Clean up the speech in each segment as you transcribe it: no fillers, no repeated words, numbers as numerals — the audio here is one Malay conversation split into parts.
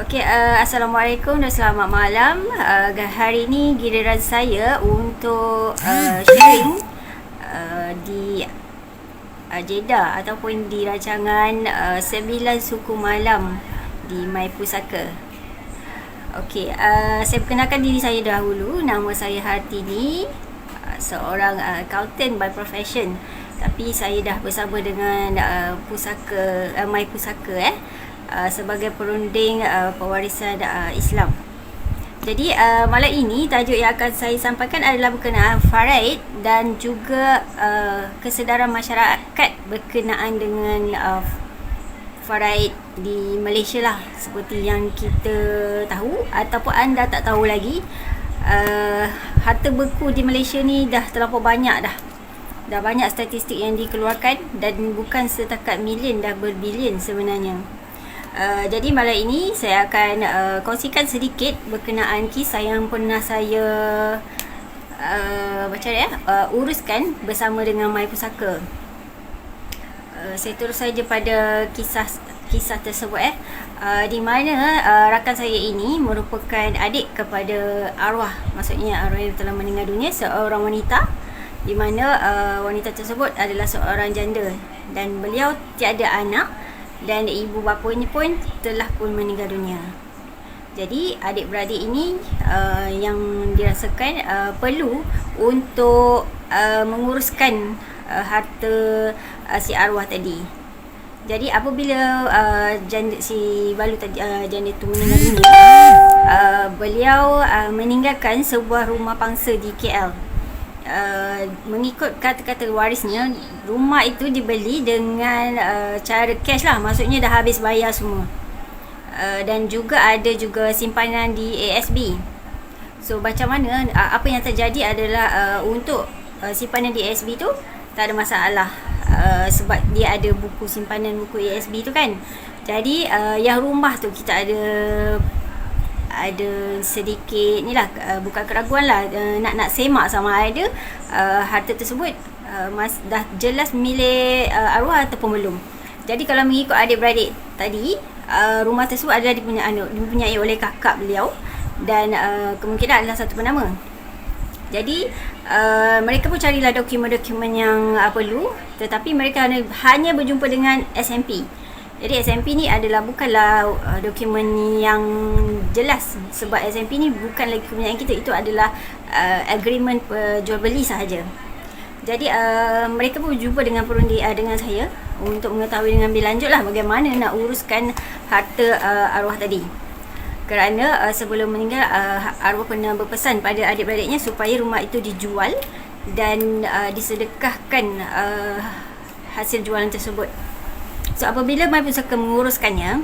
Okey, Assalamualaikum dan selamat malam. Hari ini giliran saya untuk sharing di Jeddah ataupun di rancangan 9 Suku Malam di My Pusaka. Okey, saya perkenalkan diri saya dahulu. Nama saya Hartini, seorang accountant by profession. Tapi saya dah bersama dengan My Pusaka sebagai perunding pewarisan Islam. Jadi malam ini tajuk yang akan saya sampaikan adalah berkenaan faraid dan juga kesedaran masyarakat berkenaan dengan faraid di Malaysia lah. Seperti yang kita tahu ataupun anda tak tahu lagi, harta beku di Malaysia ni dah terlampau banyak dah. Dah banyak statistik yang dikeluarkan dan bukan setakat million, dah berbilion sebenarnya. Jadi malam ini saya akan kongsikan sedikit berkenaan kisah yang pernah saya uruskan bersama dengan My Pusaka. Saya terus saja pada kisah tersebut di mana rakan saya ini merupakan adik kepada arwah, maksudnya arwah yang telah meninggal dunia, seorang wanita, di mana wanita tersebut adalah seorang janda dan beliau tiada anak dan ibu bapanya pun telah pun meninggal dunia. Jadi adik-beradik ini yang dirasakan perlu untuk menguruskan harta si arwah tadi. Jadi apabila si Balu tadi, janda itu meninggal dunia, beliau meninggalkan sebuah rumah pangsa di KL. Mengikut kata-kata warisnya, rumah itu dibeli dengan cara cash lah, maksudnya dah habis bayar semua. Dan juga ada juga simpanan di ASB. So macam mana, apa yang terjadi adalah untuk simpanan di ASB tu tak ada masalah, sebab dia ada buku simpanan buku ASB tu kan. Jadi yang rumah tu kita ada sedikit ni lah, bukan keraguan lah, nak semak sama ada harta tersebut dah jelas milik arwah ataupun belum. Jadi kalau mengikut adik-beradik tadi, rumah tersebut adalah dipunyai oleh kakak beliau dan kemungkinan adalah satu penama. Jadi mereka pun carilah dokumen-dokumen yang perlu, tetapi mereka hanya berjumpa dengan SMP. Jadi SMP ni bukanlah dokumen yang jelas, sebab SMP ni bukan lagi kepunyaan kita, itu adalah agreement jual beli sahaja. Jadi mereka pun berjumpa dengan dengan saya untuk mengetahui dengan lebih lanjut lah bagaimana nak uruskan harta arwah tadi. Kerana sebelum meninggal, arwah pernah berpesan pada adik-beradiknya supaya rumah itu dijual dan disedekahkan hasil jualan tersebut. So apabila My Pusaka menguruskannya,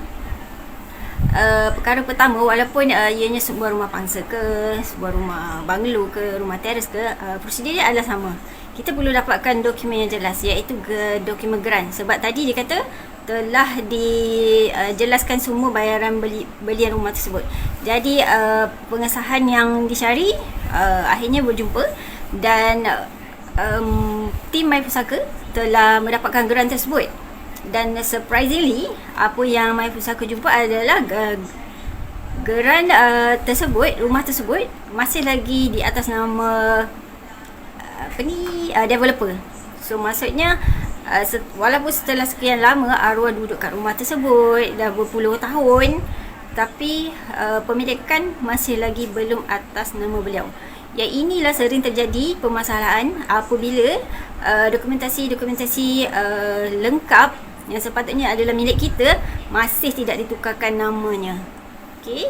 perkara pertama, walaupun ianya sebuah rumah pangsa ke, sebuah rumah banglo ke, rumah teres ke, prosedur dia adalah sama. Kita perlu dapatkan dokumen yang jelas, iaitu dokumen geran. Sebab tadi dia kata telah dijelaskan semua bayaran belian rumah tersebut. Jadi pengesahan yang disyari akhirnya berjumpa dan tim My Pusaka telah mendapatkan geran tersebut. Dan surprisingly, apa yang My Pusaka jumpa adalah geran tersebut, rumah tersebut masih lagi di atas nama developer. So maksudnya walaupun setelah sekian lama arwah duduk kat rumah tersebut dah berpuluh tahun, tapi pemilikan masih lagi belum atas nama beliau. Yang inilah sering terjadi permasalahan apabila dokumentasi lengkap yang sepatutnya adalah milik kita masih tidak ditukarkan namanya. Okey.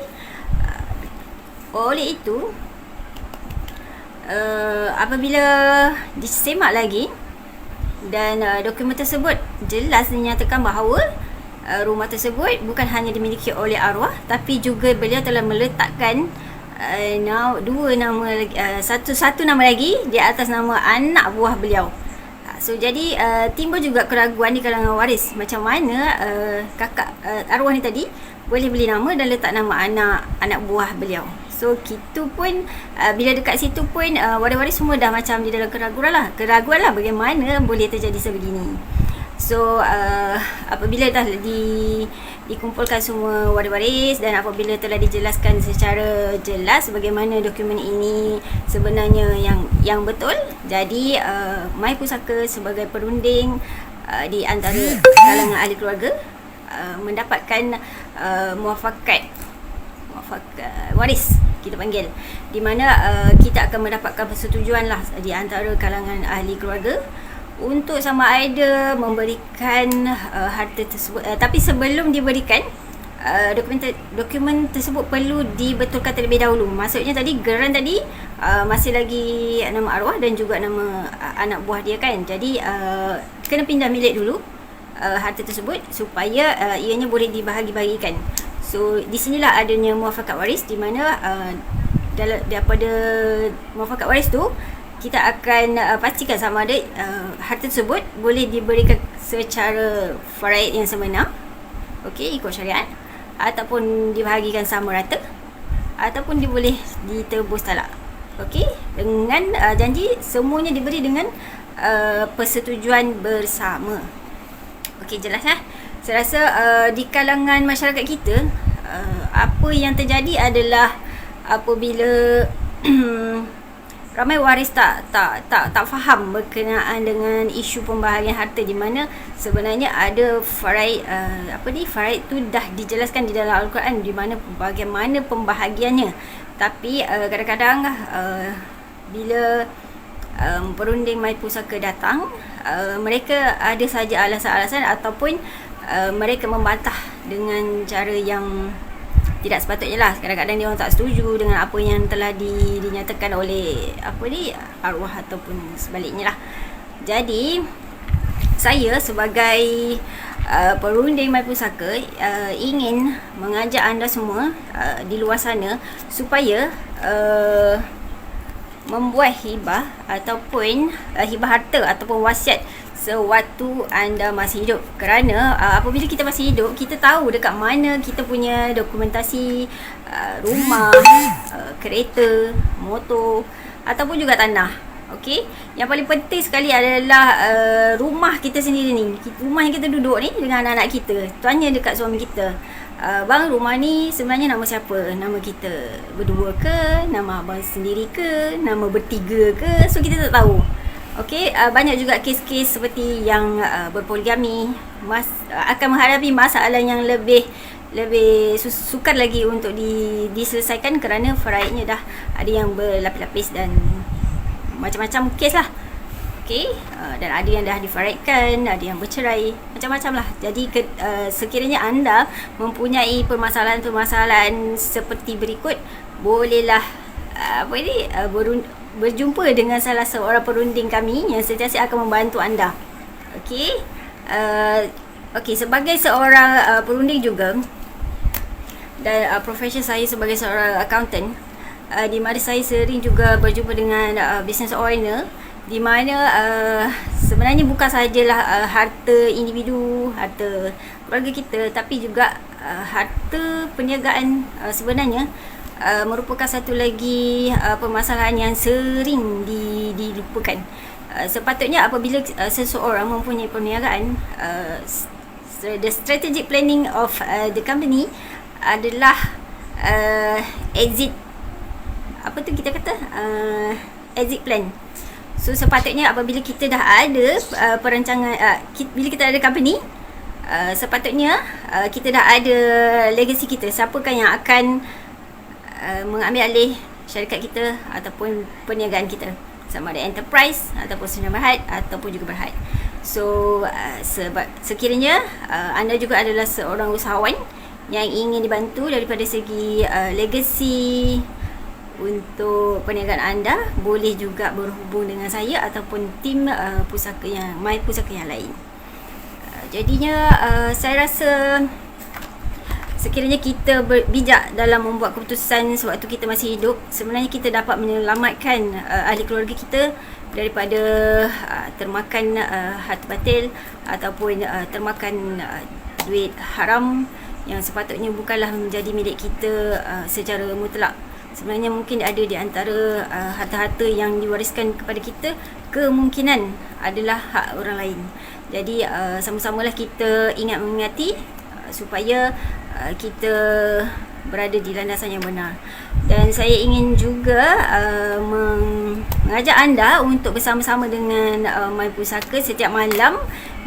Oleh itu, apabila disemak lagi dan dokumen tersebut jelas dinyatakan bahawa rumah tersebut bukan hanya dimiliki oleh arwah, tapi juga beliau telah meletakkan dua nama lagi, satu nama lagi di atas nama anak buah beliau. So jadi timbul juga keraguan di kalangan waris, macam mana kakak arwah ni tadi boleh beli nama dan letak nama anak buah beliau. So kita pun bila dekat situ pun waris-waris semua dah macam di dalam keraguan lah bagaimana boleh terjadi sebegini. So apabila dah dikumpulkan semua waris-waris, dan apabila telah dijelaskan secara jelas bagaimana dokumen ini sebenarnya yang betul, jadi My Pusaka sebagai perunding di antara kalangan ahli keluarga mendapatkan muafakat waris, kita panggil, di mana kita akan mendapatkan persetujuan lah di antara kalangan ahli keluarga untuk sama ada memberikan harta tersebut. Tapi sebelum diberikan, dokumen tersebut perlu dibetulkan terlebih dahulu. Maksudnya tadi geran tadi masih lagi nama arwah dan juga nama anak buah dia kan. Jadi kena pindah milik dulu harta tersebut supaya ianya boleh dibahagi-bahagikan. So di sinilah adanya muafakat waris, di mana daripada muafakat waris tu kita akan pastikan sama ada harta tersebut boleh diberikan secara faraid yang sebenar, okey, ikut syariat, ataupun dibahagikan sama rata, ataupun dia boleh ditebus talak. Okey, dengan janji semuanya diberi dengan persetujuan bersama. Okey, jelas lah. Saya rasa di kalangan masyarakat kita, apa yang terjadi adalah apabila ramai waris tak faham berkenaan dengan isu pembahagian harta, di mana sebenarnya ada faraid faraid tu dah dijelaskan di dalam Al-Quran di mana bagaimana pembahagiannya. Tapi kadang-kadang bila perunding My Pusaka datang, mereka ada saja alasan-alasan ataupun mereka membantah dengan cara yang tidak sepatutnya lah. Kadang-kadang dia orang tak setuju dengan apa yang telah dinyatakan oleh arwah ataupun sebaliknya lah. Jadi saya sebagai perunding My Pusaka ingin mengajak anda semua di luar sana supaya membuat hibah ataupun hibah harta ataupun wasiat sewaktu anda masih hidup. Kerana apabila kita masih hidup, kita tahu dekat mana kita punya dokumentasi rumah, kereta, motor ataupun juga tanah. Okey, yang paling penting sekali adalah rumah kita sendiri ni, rumah yang kita duduk ni dengan anak-anak kita. Tanya dekat suami kita, bang, rumah ni sebenarnya nama siapa? Nama kita berdua ke? Nama abang sendiri ke? Nama bertiga ke? So kita tak tahu. Okey, banyak juga kes-kes seperti yang berpoligami akan menghadapi masalah yang lebih sukar lagi untuk diselesaikan kerana faraidnya dah ada yang berlapis-lapis dan macam-macam kes lah. Okey, dan ada yang dah difaraidkan, ada yang bercerai, macam-macam lah. Jadi sekiranya anda mempunyai permasalahan-permasalahan seperti berikut, bolehlah berjumpa dengan salah seorang perunding kami yang sentiasa akan membantu anda. Okey, sebagai seorang perunding juga, dan profesi saya sebagai seorang accountant, di mana saya sering juga berjumpa dengan business owner, di mana sebenarnya bukan sahajalah harta individu, harta keluarga kita, tapi juga harta perniagaan sebenarnya merupakan satu lagi permasalahan yang sering dilupakan. Sepatutnya apabila seseorang mempunyai perniagaan, the strategic planning of the company adalah exit exit plan. So sepatutnya apabila kita dah ada perancangan, bila kita ada company, sepatutnya kita dah ada legacy kita, siapakah yang akan mengambil alih syarikat kita ataupun perniagaan kita, sama ada enterprise ataupun sendiri berhad ataupun juga berhad. So sekiranya anda juga adalah seorang usahawan yang ingin dibantu daripada segi legacy untuk perniagaan anda, boleh juga berhubung dengan saya ataupun tim pusaka yang My Pusaka yang lain. Jadinya saya rasa sekiranya kita bijak dalam membuat keputusan sewaktu kita masih hidup, sebenarnya kita dapat menyelamatkan ahli keluarga kita daripada termakan harta batil ataupun termakan duit haram yang sepatutnya bukanlah menjadi milik kita secara mutlak. Sebenarnya mungkin ada di antara harta-harta yang diwariskan kepada kita, kemungkinan adalah hak orang lain. Jadi sama-samalah kita ingat mengingati supaya kita berada di landasan yang benar. Dan saya ingin juga mengajak anda untuk bersama-sama dengan My Pusaka setiap malam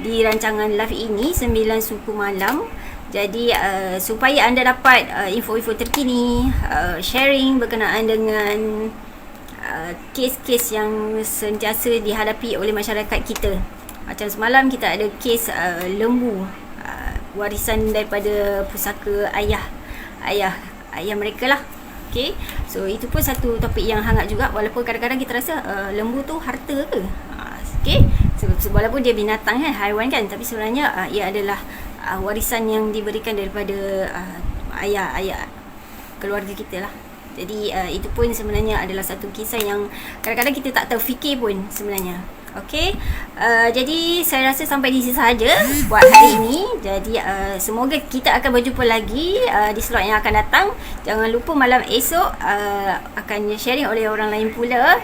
di rancangan live ini 9 suku malam. Jadi supaya anda dapat info-info terkini, sharing berkenaan dengan kes-kes yang sentiasa dihadapi oleh masyarakat kita. Macam semalam kita ada kes lembu, warisan daripada pusaka ayah mereka lah. Okay, so itu pun satu topik yang hangat juga, walaupun kadang-kadang kita rasa lembu tu harta ke. Okay, so walaupun dia binatang kan, haiwan kan, tapi sebenarnya ia adalah warisan yang diberikan daripada ayah keluarga kita lah. Jadi itu pun sebenarnya adalah satu kisah yang kadang-kadang kita tak terfikir pun sebenarnya. Okey, jadi saya rasa sampai di sini sahaja buat hari ini. Jadi semoga kita akan berjumpa lagi di slot yang akan datang. Jangan lupa malam esok akan sharing oleh orang lain pula.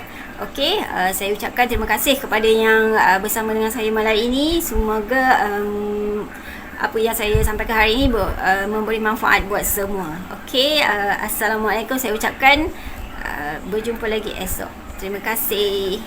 Okey, saya ucapkan terima kasih kepada yang bersama dengan saya malam ini. Semoga apa yang saya sampaikan hari ini memberi manfaat buat semua. Okey, Assalamualaikum saya ucapkan. Berjumpa lagi esok. Terima kasih.